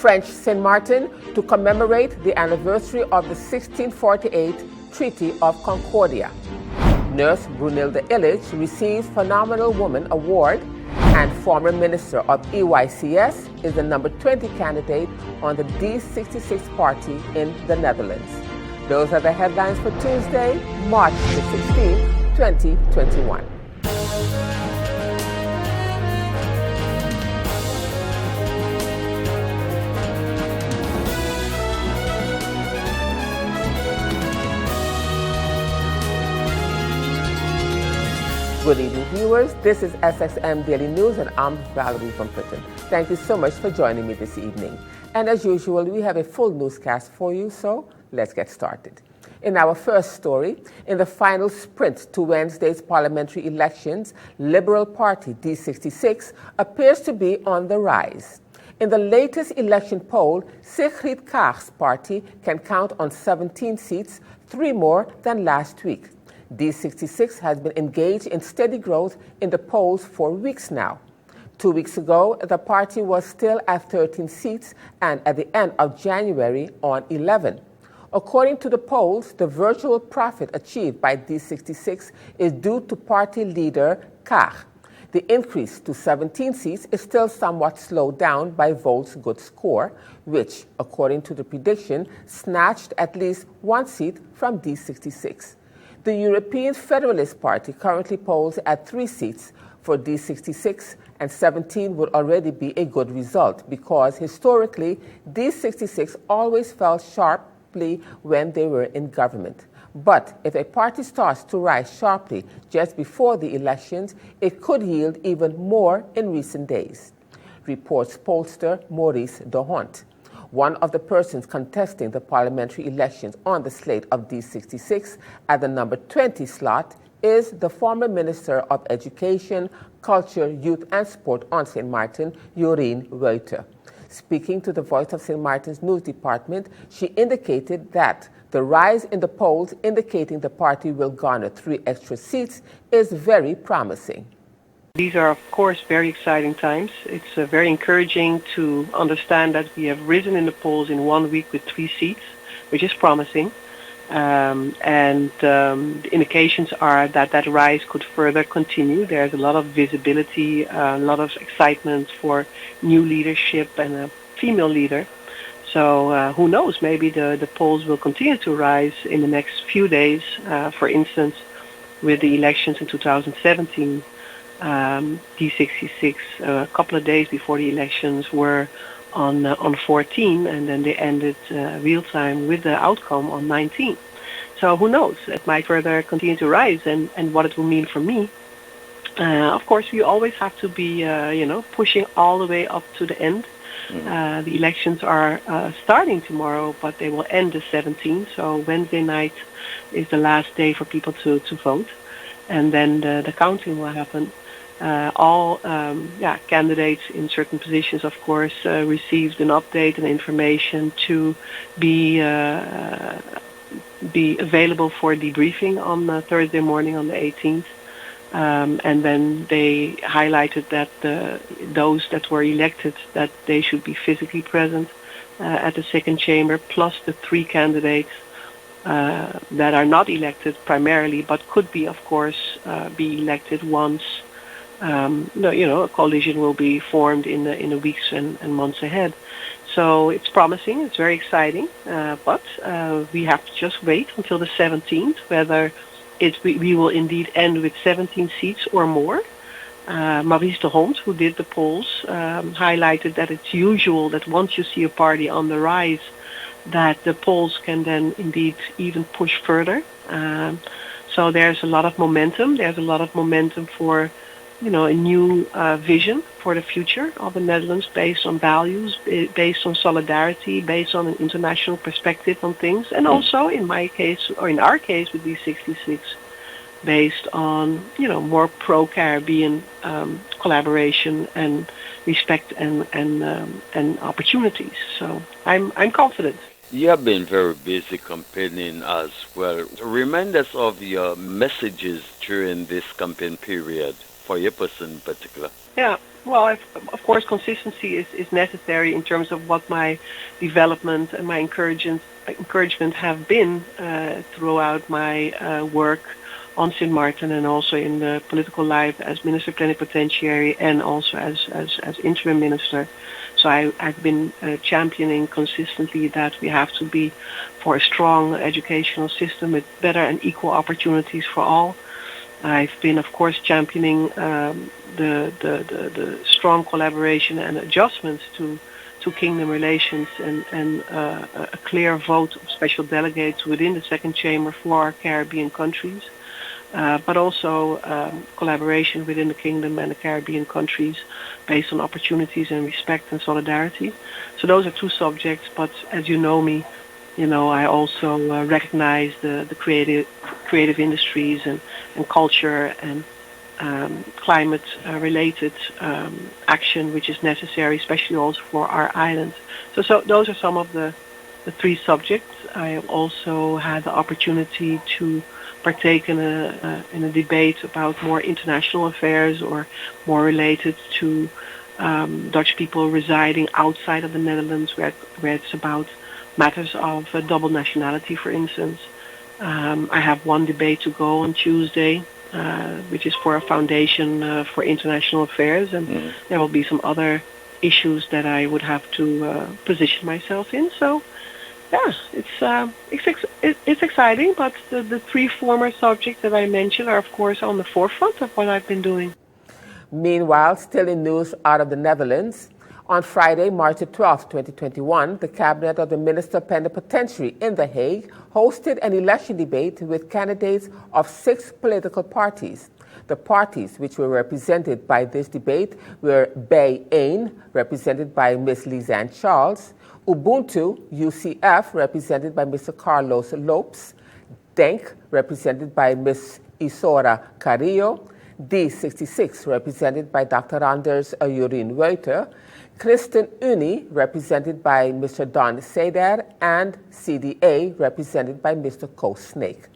French Saint Martin to commemorate the anniversary of the 1648 Treaty of Concordia. Nurse Brunilda Illich receives Phenomenal Woman Award, and former Minister of EYCS is the number 20 candidate on the D66 party in the Netherlands. Those are the headlines for Tuesday, March the 16th, 2021. Good evening, viewers. This is SXM Daily News, and I'm Valerie from Britain. Thank you so much for joining me this evening. And as usual, we have a full newscast for you, so let's get started. In our first story, in the final sprint to Wednesday's parliamentary elections, Liberal Party D66 appears to be on the rise. In the latest election poll, Sigrid Kaag's party can count on 17 seats, 3 more than last week. D66 has been engaged in steady growth in the polls for weeks now. 2 weeks ago, the party was still at 13 seats and at the end of January on 11. According to the polls, the virtual profit achieved by D66 is due to party leader Kaag. The increase to 17 seats is still somewhat slowed down by Volt's good score, which, according to the prediction, snatched at least 1 seat from D66. The European Federalist Party currently polls at 3 seats for D66, and 17 would already be a good result because historically D66 always fell sharply when they were in government. But if a party starts to rise sharply just before the elections, it could yield even more in recent days, reports pollster Maurice de Hont. One of the persons contesting the parliamentary elections on the slate of D66 at the number 20 slot is the former Minister of Education, Culture, Youth and Sport on St. Martin, Jorien Wuiter. Speaking to the Voice of St. Martin's news department, she indicated that the rise in the polls indicating the party will garner 3 extra seats is very promising. These are, of course, very exciting times. It's very encouraging to understand that we have risen in the polls in 1 week with 3 seats, which is promising. The indications are that that rise could further continue. There's a lot of visibility, a lot of excitement for new leadership and a female leader. So who knows, maybe the polls will continue to rise in the next few days. For instance, with the elections in 2017, D66 a couple of days before the elections were on 14, and then they ended real time with the outcome on 19. So who knows? It might further continue to rise, and what it will mean for me. Of course, we always have to be pushing all the way up to the end. The elections are starting tomorrow, but they will end the 17th. So Wednesday night is the last day for people to vote, and then the counting will happen. All candidates in certain positions, of course, received an update and information to be available for debriefing on Thursday morning on the 18th. And then they highlighted that those that were elected, that they should be physically present at the second chamber, plus the 3 candidates that are not elected primarily, but could be, of course, be elected once a coalition will be formed in the weeks and months ahead. So it's promising, it's very exciting, but we have to just wait until the 17th, whether we will indeed end with 17 seats or more. Maurice de Hont, who did the polls, highlighted that it's usual that once you see a party on the rise, that the polls can then indeed even push further. So there's a lot of momentum. There's a lot of momentum for a new vision for the future of the Netherlands based on values, based on solidarity, based on an international perspective on things, and also in my case, or in our case with D66, based on more pro-Caribbean collaboration and respect and opportunities. So I'm confident. You have been very busy campaigning as well. Remind us of your messages during this campaign period for your person in particular. Yeah, Well, of course, consistency is necessary in terms of what my development and my encouragement have been throughout my work on Sint Maarten and also in the political life as Minister Plenipotentiary and also as interim minister. So I've been championing consistently that we have to be for a strong educational system with better and equal opportunities for all. I've been, of course, championing the strong collaboration and adjustments to kingdom relations and a clear vote of special delegates within the second chamber for our Caribbean countries, but also collaboration within the kingdom and the Caribbean countries based on opportunities and respect and solidarity. So those are two subjects, but as you know me, I also recognize the creative industries and culture and climate-related action, which is necessary, especially also for our islands. So those are some of the three subjects. I also had the opportunity to partake in a debate about more international affairs or more related to Dutch people residing outside of the Netherlands, where it's about matters of double nationality, for instance. I have one debate to go on Tuesday, which is for a foundation for international affairs, and there will be some other issues that I would have to position myself in. So, yeah, it's exciting, but the three former subjects that I mentioned are, of course, on the forefront of what I've been doing. Meanwhile, still in news out of the Netherlands, on Friday, March 12, 2021, the Cabinet of the Minister Plenipotentiary in The Hague hosted an election debate with candidates of 6 political parties. The parties which were represented by this debate were Bijeen, represented by Ms. Lisanne Charles, Ubuntu, UCF, represented by Mr. Carlos Lopes, DENK, represented by Ms. Isora Carrillo, D66, represented by Dr. Anders Urin Reuter, Christen Unie, represented by Mr. Don Seder, and CDA, represented by Mr. Ko Snake.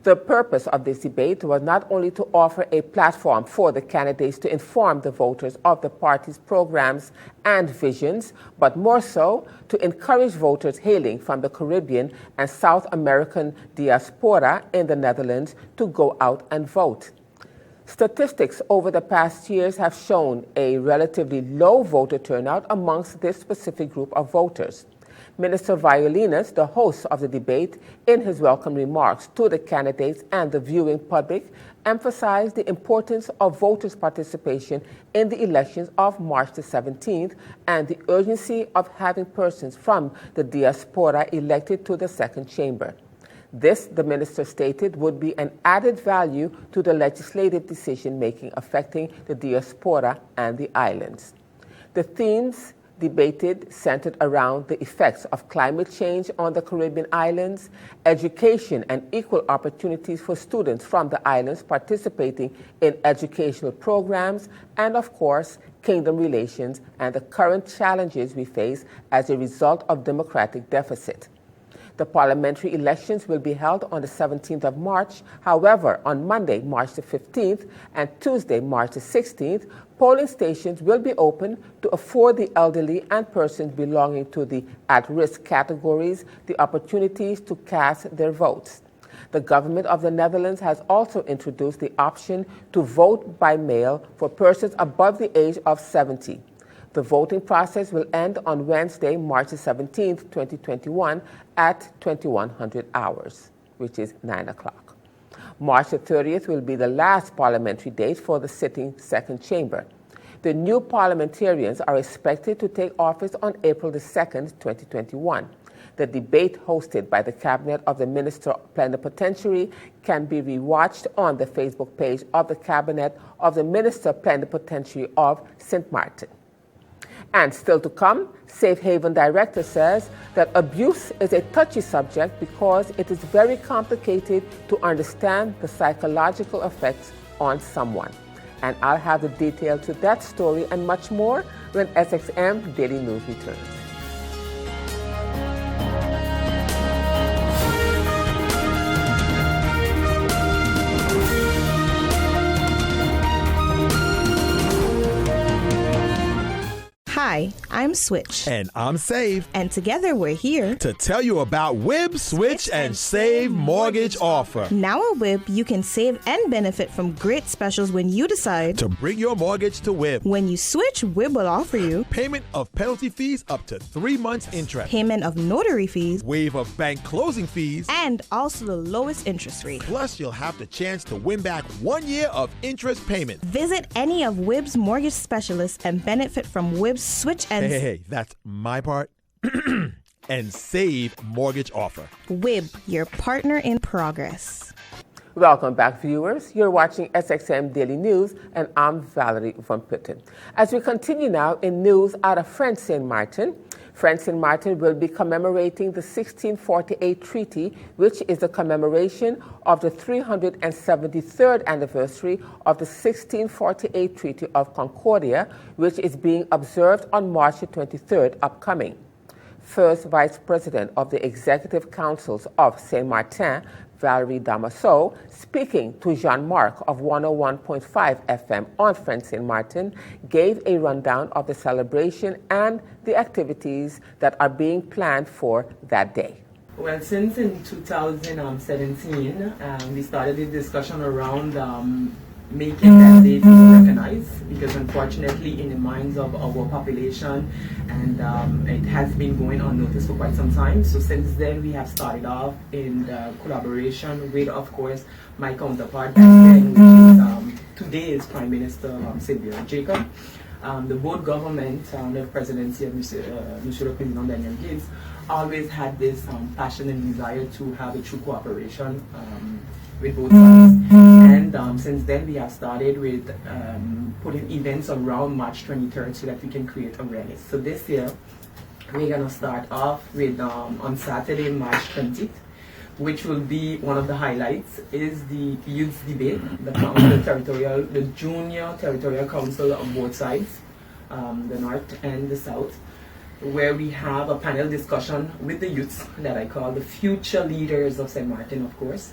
The purpose of this debate was not only to offer a platform for the candidates to inform the voters of the party's programs and visions, but more so to encourage voters hailing from the Caribbean and South American diaspora in the Netherlands to go out and vote. Statistics over the past years have shown a relatively low voter turnout amongst this specific group of voters. Minister Violinus, the host of the debate, in his welcome remarks to the candidates and the viewing public, emphasized the importance of voters' participation in the elections of March the 17th and the urgency of having persons from the diaspora elected to the second chamber. This, the minister stated, would be an added value to the legislative decision-making affecting the diaspora and the islands. The themes debated centered around the effects of climate change on the Caribbean islands, education and equal opportunities for students from the islands participating in educational programs, and of course, kingdom relations and the current challenges we face as a result of democratic deficit. The parliamentary elections will be held on the 17th of March. However, on Monday, March the 15th, and Tuesday, March the 16th, polling stations will be open to afford the elderly and persons belonging to the at-risk categories the opportunities to cast their votes. The government of the Netherlands has also introduced the option to vote by mail for persons above the age of 70. The voting process will end on Wednesday, March 17, 2021 at 2100 hours, which is 9 o'clock. March 30th will be the last parliamentary date for the sitting second chamber. The new parliamentarians are expected to take office on April 2nd, 2021. The debate hosted by the Cabinet of the Minister Plenipotentiary can be rewatched on the Facebook page of the Cabinet of the Minister Plenipotentiary of Sint Maarten. And still to come, Safe Haven Director says that abuse is a touchy subject because it is very complicated to understand the psychological effects on someone. And I'll have the detail to that story and much more when SXM Daily News returns. Hi, I'm Switch. And I'm Save. And together we're here to tell you about WIB, Switch, and Save mortgage offer. Now at WIB, you can save and benefit from great specials when you decide to bring your mortgage to WIB. When you switch, WIB will offer you payment of penalty fees up to 3 months interest, payment of notary fees, waiver of bank closing fees, and also the lowest interest rate. Plus, you'll have the chance to win back 1 year of interest payment. Visit any of WIB's mortgage specialists and benefit from WIB's Switch and Hey, that's my part. And Save mortgage offer. WIB, your partner in progress. Welcome back, viewers. You're watching SXM Daily News, and I'm Valerie Van Putten. As we continue now in news out of French St. Martin, French St. Martin will be commemorating the 1648 Treaty, which is the commemoration of the 373rd anniversary of the 1648 Treaty of Concordia, which is being observed on March 23rd upcoming. First Vice President of the Executive Councils of St. Martin, Valerie Damaso, speaking to Jean-Marc of 101.5 FM on French St. Martin, gave a rundown of the celebration and the activities that are being planned for that day. Well, since in 2017, we started the discussion around making that day more recognized, because unfortunately in the minds of our population, and it has been going unnoticed for quite some time. So since then we have started off in collaboration with, of course, my counterpart back then, which is today's Prime Minister Sylvia Jacob. The board government, the presidency of Monsieur le Président Daniel Gibbs, always had this passion and desire to have a true cooperation with both sides. And since then we have started with putting events around March 23rd so that we can create awareness. So this year we're going to start off with on Saturday, March 20th, which will be one of the highlights, is the youth debate, the junior territorial council on both sides, the north and the south, where we have a panel discussion with the youths that I call the future leaders of St. Martin, of course.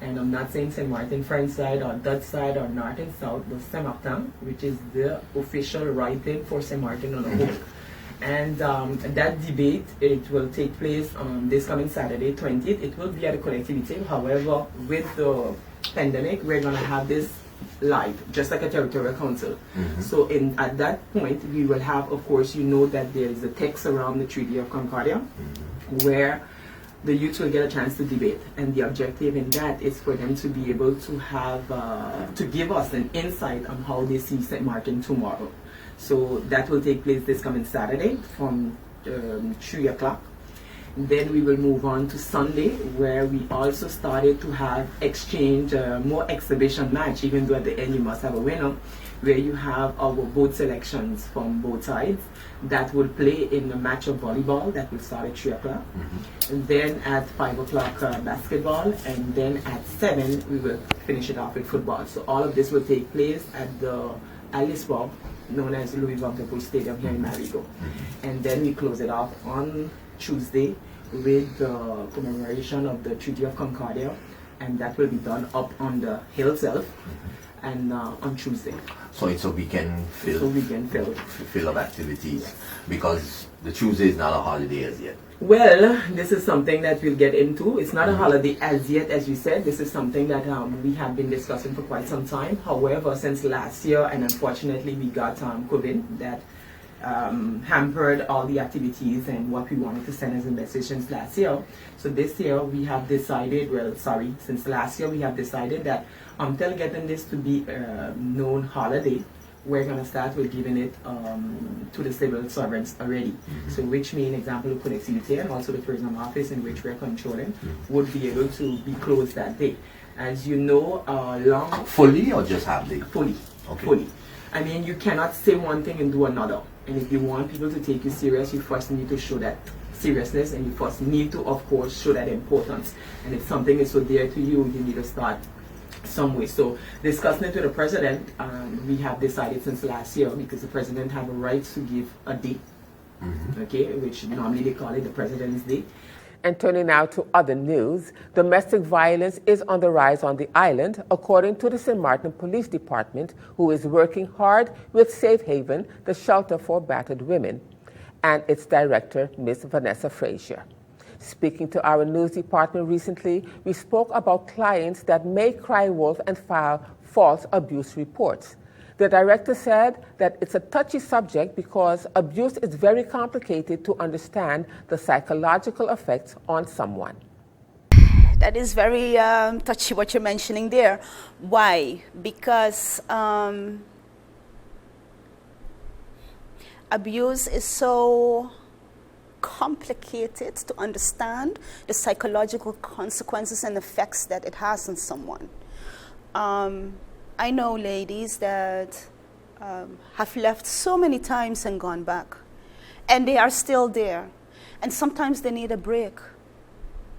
And I'm not saying St. Martin French side or Dutch side or north and south, but St. Martin, which is the official writing for St. Martin on the whole. And that debate, it will take place on this coming Saturday, 20th. It will be at a collectivity. However, with the pandemic, we're going to have this live, just like a territorial council. So at that point, we will have, of course, you know that there is a text around the Treaty of Concordia, where the youth will get a chance to debate, and the objective in that is for them to be able to have to give us an insight on how they see St. Martin tomorrow. So that will take place this coming Saturday from 3 o'clock. Then we will move on to Sunday, where we also started to have exchange, more exhibition match, even though at the end you must have a winner, where you have our both selections from both sides that will play in a match of volleyball that will start at 3 o'clock. And then at 5 o'clock basketball, and then at 7 we will finish it off with football. So all of this will take place at the Alice Bob, known as Louis Vanderpool Stadium here in Marigot. And then we close it off on Tuesday with the commemoration of the Treaty of Concordia, and that will be done up on the hill itself, and on Tuesday. So it's a weekend fill of activities, because the Tuesday is not a holiday as yet. Well, this is something that we'll get into. It's not a holiday as yet, as you said. This is something that we have been discussing for quite some time. However, since last year, and unfortunately we got COVID that hampered all the activities and what we wanted to send as a message since last year. So this year we have decided, since last year we have decided that until getting this to be a known holiday, we're going to start with giving it to the civil servants already. So which means, example, the collectivity and also the tourism office, in which we're controlling, would be able to be closed that day. As you know, Fully or just half day? Fully. Okay. Fully. I mean, you cannot say one thing and do another. And if you want people to take you serious, you first need to show that seriousness, and you first need to, of course, show that importance. And if something is so dear to you, you need to start some way. So discussing it with the president, we have decided since last year, because the president have a right to give a day, okay, which normally they call it the President's Day. And turning now to other news, domestic violence is on the rise on the island, according to the St. Martin Police Department, who is working hard with Safe Haven, the shelter for battered women, and its director, Ms. Vanessa Frazier. Speaking to our news department recently, we spoke about clients that may cry wolf and file false abuse reports. The director said that it's a touchy subject because abuse is very complicated to understand the psychological effects on someone. That is very touchy what you're mentioning there. Why? Because abuse is so complicated to understand the psychological consequences and effects that it has on someone. I know ladies that have left so many times and gone back, and they are still there. And sometimes they need a break.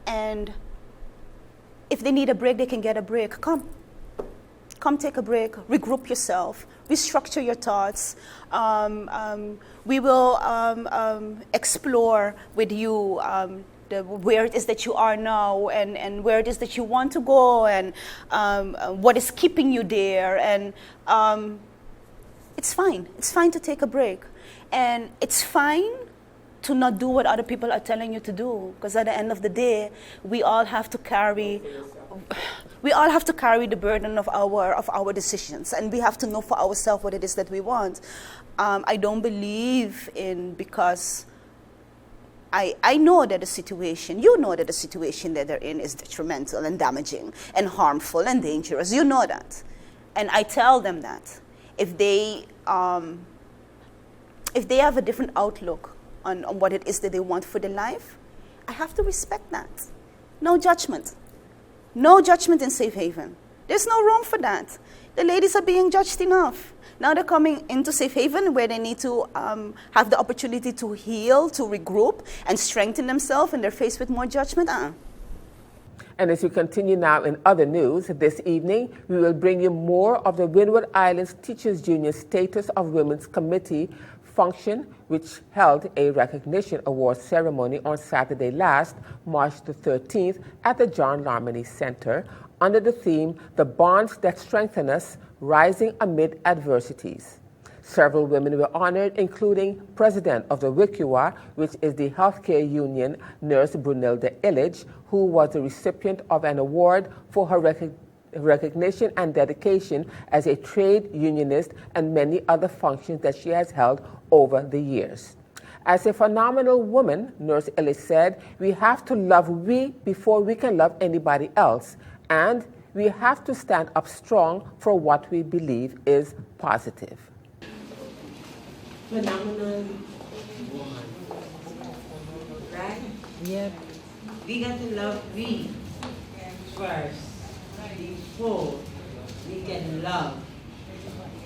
And if they need a break, they can get a break. Come take a break, regroup yourself, restructure your thoughts. We will explore with you where it is that you are now and where it is that you want to go and what is keeping you there. And it's fine. It's fine to take a break. And it's fine to not do what other people are telling you to do, because at the end of the day, we all have to carry the burden of our decisions, and we have to know for ourselves what it is that we want. I don't believe in because I know that the situation, you know that the situation that they're in is detrimental and damaging and harmful and dangerous. You know that. And I tell them that. If they have a different outlook on what it is that they want for their life, I have to respect that. No judgment. No judgment in Safe Haven. There's no room for that. The ladies are being judged enough. Now they're coming into Safe Haven where they need to have the opportunity to heal, to regroup, and strengthen themselves, and they're faced with more judgment. And as we continue now in other news, this evening we will bring you more of the Windward Islands Teachers Union Status of Women's Committee function, which held a recognition award ceremony on Saturday last, March the 13th, at the John Larmany Center, under the theme, The Bonds That Strengthen Us, Rising Amid Adversities. Several women were honored, including President of the WICUA, which is the healthcare union, Nurse Brunilda Illich, who was the recipient of an award for her recognition and dedication as a trade unionist and many other functions that she has held over the years. As a phenomenal woman, Nurse Illich said, we have to love we before we can love anybody else, and we have to stand up strong for what we believe is positive. Phenomenal woman, right? Yep. We got to love we first before we can love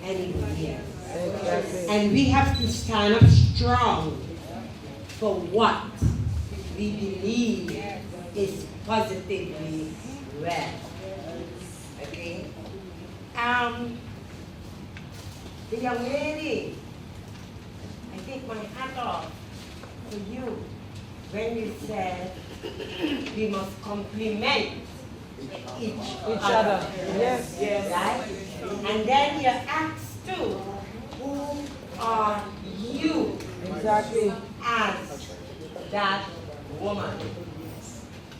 anybody else. Exactly. And we have to stand up strong for what we believe is positively right. Okay? The young lady, I take my hat off to you when you said we must compliment each other. Yes, yes. Right? And then you asked too, who are you? Exactly. As that woman.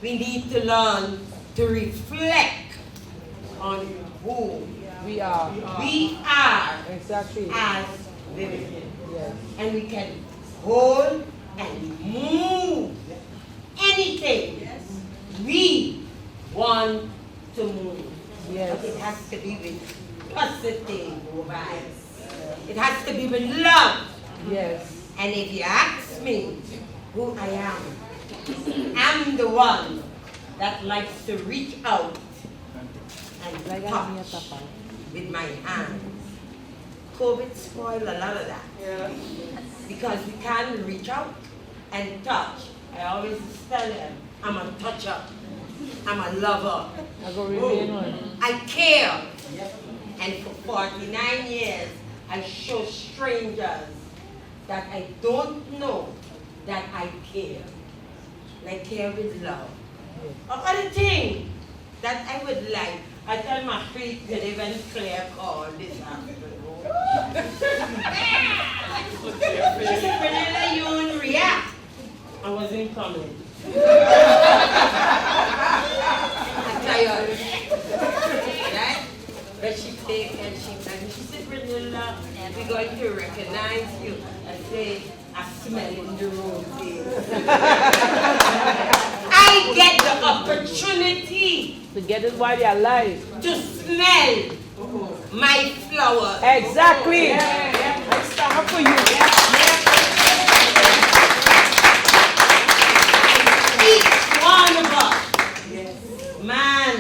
We need to learn to reflect on who we are. We are Exactly. as women. Yes. And we can hold and move anything we want to move. Yes. But it has to be with positive vibes. It has to be with love. Yes. And if you ask me who I am, I'm the one that likes to reach out and touch with my hands. COVID spoiled a lot of that. Yeah. Because we can't reach out and touch. I always tell them, I'm a toucher. I'm a lover. I care. And for 49 years, I show strangers that I don't know that I care. and I care with love. Other thing that I would like, I tell my feet to live in clear call this afternoon. She said, Vanilla, you won't react. I wasn't coming. I'm tired. Right? But she take and she said, Vanilla, we're going to recognize you. I say, I smell in the roses. I get the opportunity To get it while you're alive. to smell my flowers. Exactly. I stand up for you. Each one of us. Man,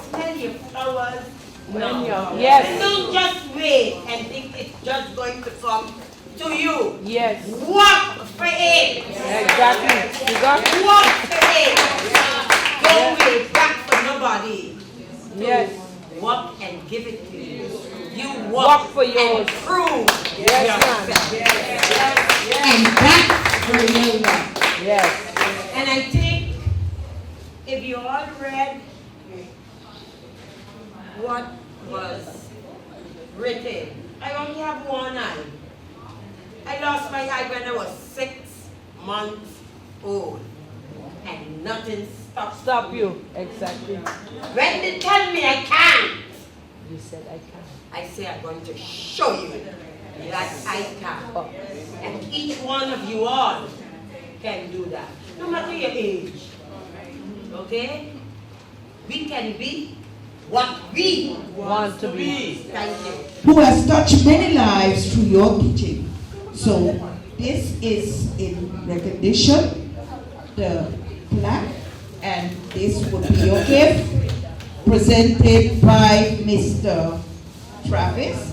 smell your flowers. No. Yes. And don't just wait and think it's just going to come to you. Yes. Work for it. Exactly. You got it? Work for it. Don't wait back for nobody. Yes. Work and give it to you. You Work work for yours. and prove Yes, yourself. And that's Renilla. Yes. And I think if you all read what was written, I only have one eye. I lost my eye when I was 6 months old. And nothing Stop you. Exactly. When they tell me I can't, You said I can. I say I'm going to show you that I can. And each one of you all can do that. No matter your age. Okay? We can be what we Want to be. Thank you. Who has touched many lives through your teaching. So this is in recognition, the plaque, and this would be your gift, presented by Mr. Travis.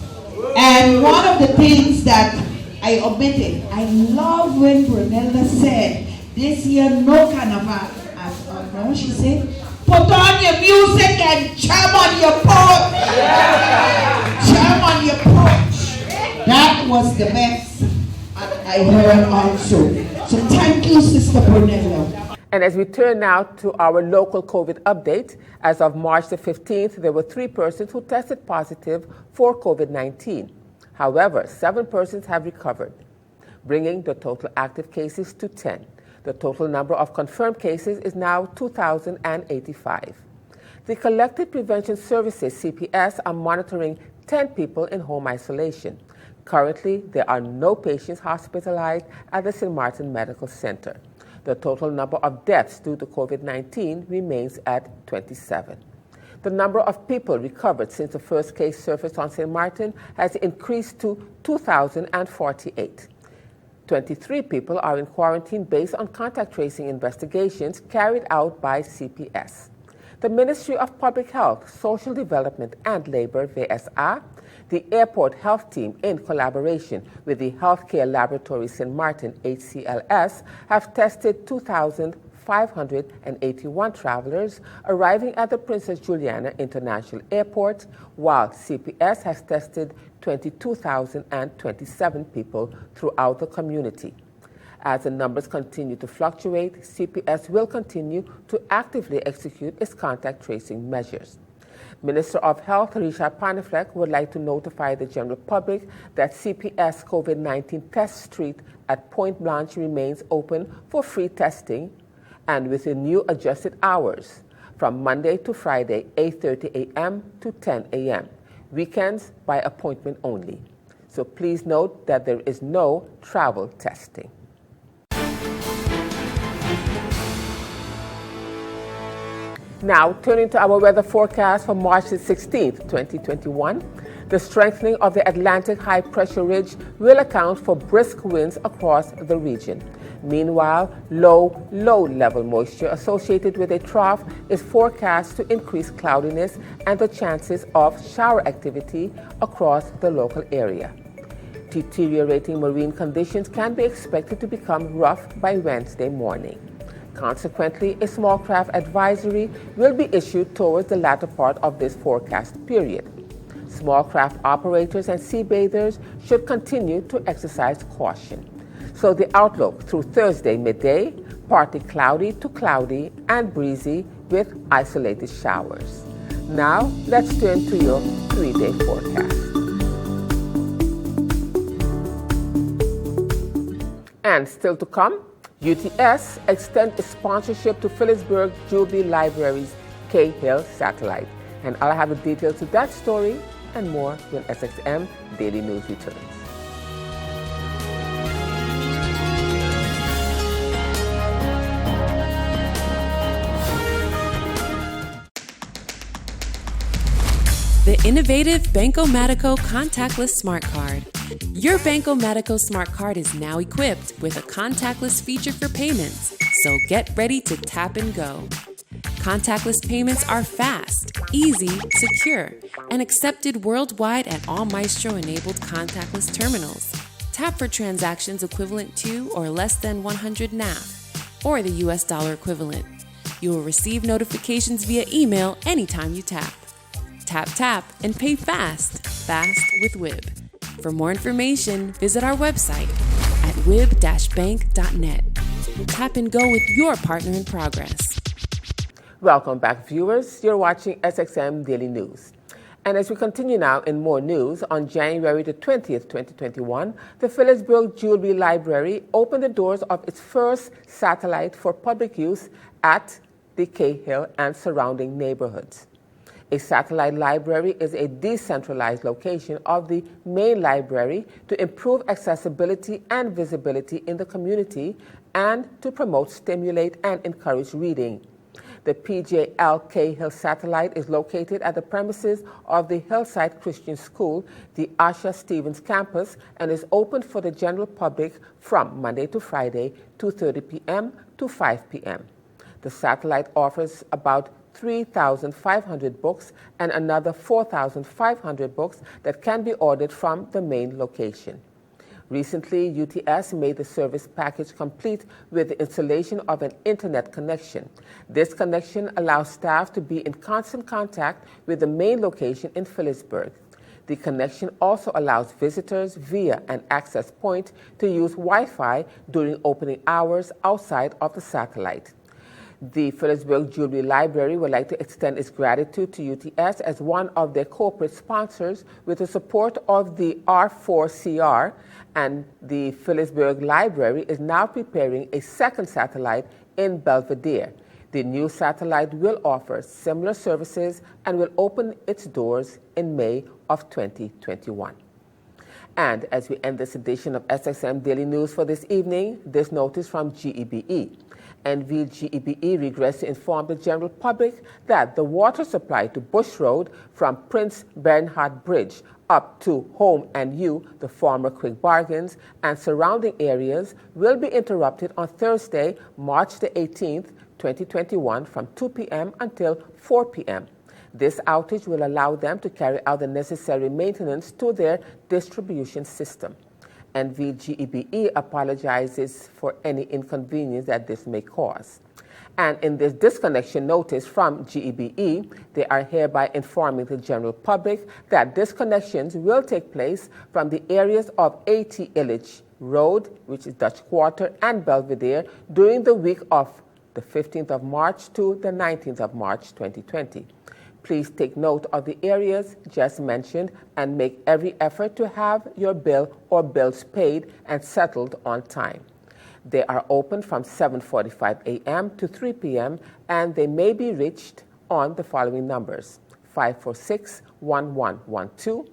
And one of the things that I omitted, I love when Brunella said, this year no carnival. As no, she said, put on your music and jam on your porch. Jam on your porch. That was the best I heard also. So thank you, Sister Brunella. And as we turn now to our local COVID update, as of March the 15th, there were 3 persons who tested positive for COVID-19. However, 7 persons have recovered, bringing the total active cases to 10. The total number of confirmed cases is now 2,085. The Collective Prevention Services, CPS, are monitoring 10 people in home isolation. Currently, there are no patients hospitalized at the St. Martin Medical Center. The total number of deaths due to COVID-19 remains at 27. The number of people recovered since the first case surfaced on St. Martin has increased to 2,048. 23 people are in quarantine based on contact tracing investigations carried out by CPS. The Ministry of Public Health, Social Development and Labor, VSA, the Airport Health Team, in collaboration with the Healthcare Laboratory St. Martin, HCLS, have tested 2,581 travelers arriving at the Princess Juliana International Airport, while CPS has tested 22,027 people throughout the community. As the numbers continue to fluctuate, CPS will continue to actively execute its contact tracing measures. Minister of Health, Richard Panafleck, would like to notify the general public that CPS COVID-19 test street at Point Blanche remains open for free testing and with the new adjusted hours from Monday to Friday, 8:30 a.m. to 10 a.m., weekends by appointment only. So please note that there is no travel testing. Now, turning to our weather forecast for March the 16th, 2021, the strengthening of the Atlantic high pressure ridge will account for brisk winds across the region. Meanwhile, low level moisture associated with a trough is forecast to increase cloudiness and the chances of shower activity across the local area. Deteriorating marine conditions can be expected to become rough by Wednesday morning. Consequently, a small craft advisory will be issued towards the latter part of this forecast period. Small craft operators and sea bathers should continue to exercise caution. So the outlook through Thursday midday: partly cloudy to cloudy and breezy with isolated showers. Now, let's turn to your 3-day forecast. And still to come, UTS extends its sponsorship to Phillipsburg Jubilee Library's K-Hill satellite. And I'll have the details to that story and more when SXM Daily News returns. The innovative Banco Matico contactless smart card. Your Banco Matico smart card is now equipped with a contactless feature for payments, so get ready to tap and go. Contactless payments are fast, easy, secure, and accepted worldwide at all Maestro-enabled contactless terminals. Tap for transactions equivalent to or less than 100 NAF, or the US dollar equivalent. You will receive notifications via email anytime you tap. Tap, tap, and pay fast with WIB. For more information, visit our website at wib-bank.net. Tap and go with your partner in progress. Welcome back, viewers. You're watching SXM Daily News. And as we continue now in more news, on January the 20th, 2021, the Phillipsburg Jubilee Library opened the doors of its first satellite for public use at the K-Hill and surrounding neighborhoods. A satellite library is a decentralized location of the main library to improve accessibility and visibility in the community and to promote, stimulate, and encourage reading. The PJLK Hill satellite is located at the premises of the Hillside Christian School, the Asha Stevens campus, and is open for the general public from Monday to Friday, 2:30 p.m. to 5 p.m. The satellite offers about 3,500 books and another 4,500 books that can be ordered from the main location. Recently, UTS made the service package complete with the installation of an internet connection. This connection allows staff to be in constant contact with the main location in Phillipsburg. The connection also allows visitors via an access point to use Wi-Fi during opening hours outside of the satellite. The Phillipsburg Jubilee Library would like to extend its gratitude to UTS as one of their corporate sponsors with the support of the R4CR, and the Phillipsburg Library is now preparing a second satellite in Belvedere. The new satellite will offer similar services and will open its doors in May of 2021. And as we end this edition of SXM Daily News for this evening, this notice from GEBE. NVGEBE regrets to inform the general public that the water supply to Bush Road from Prince Bernhard Bridge up to Home and U, the former Quick Bargains, and surrounding areas will be interrupted on Thursday, March the 18th, 2021 from 2 p.m. until 4 p.m. This outage will allow them to carry out the necessary maintenance to their distribution system. NVGEBE apologizes for any inconvenience that this may cause. And in this disconnection notice from GEBE, they are hereby informing the general public that disconnections will take place from the areas of A.T. Illich Road, which is Dutch Quarter, and Belvedere during the week of the 15th of March to the 19th of March 2020. Please take note of the areas just mentioned and make every effort to have your bill or bills paid and settled on time. They are open from 7:45 a.m. to 3 p.m. and they may be reached on the following numbers: 546-1112,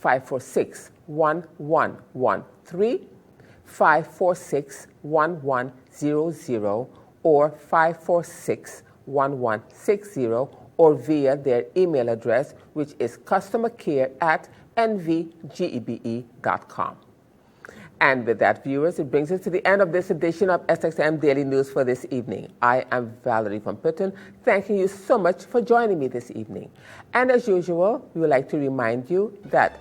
546-1113, 546-1100, or 546-1160, or via their email address, which is customercare@nvgebe.com. And with that, viewers, it brings us to the end of this edition of SXM Daily News for this evening. I am Valerie Van Putten, thanking you so much for joining me this evening. And as usual, we would like to remind you that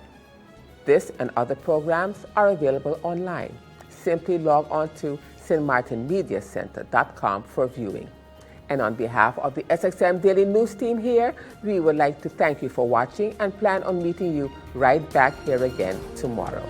this and other programs are available online. Simply log on to stmartinmediacenter.com for viewing. And on behalf of the SXM Daily News team here, we would like to thank you for watching and plan on meeting you right back here again tomorrow.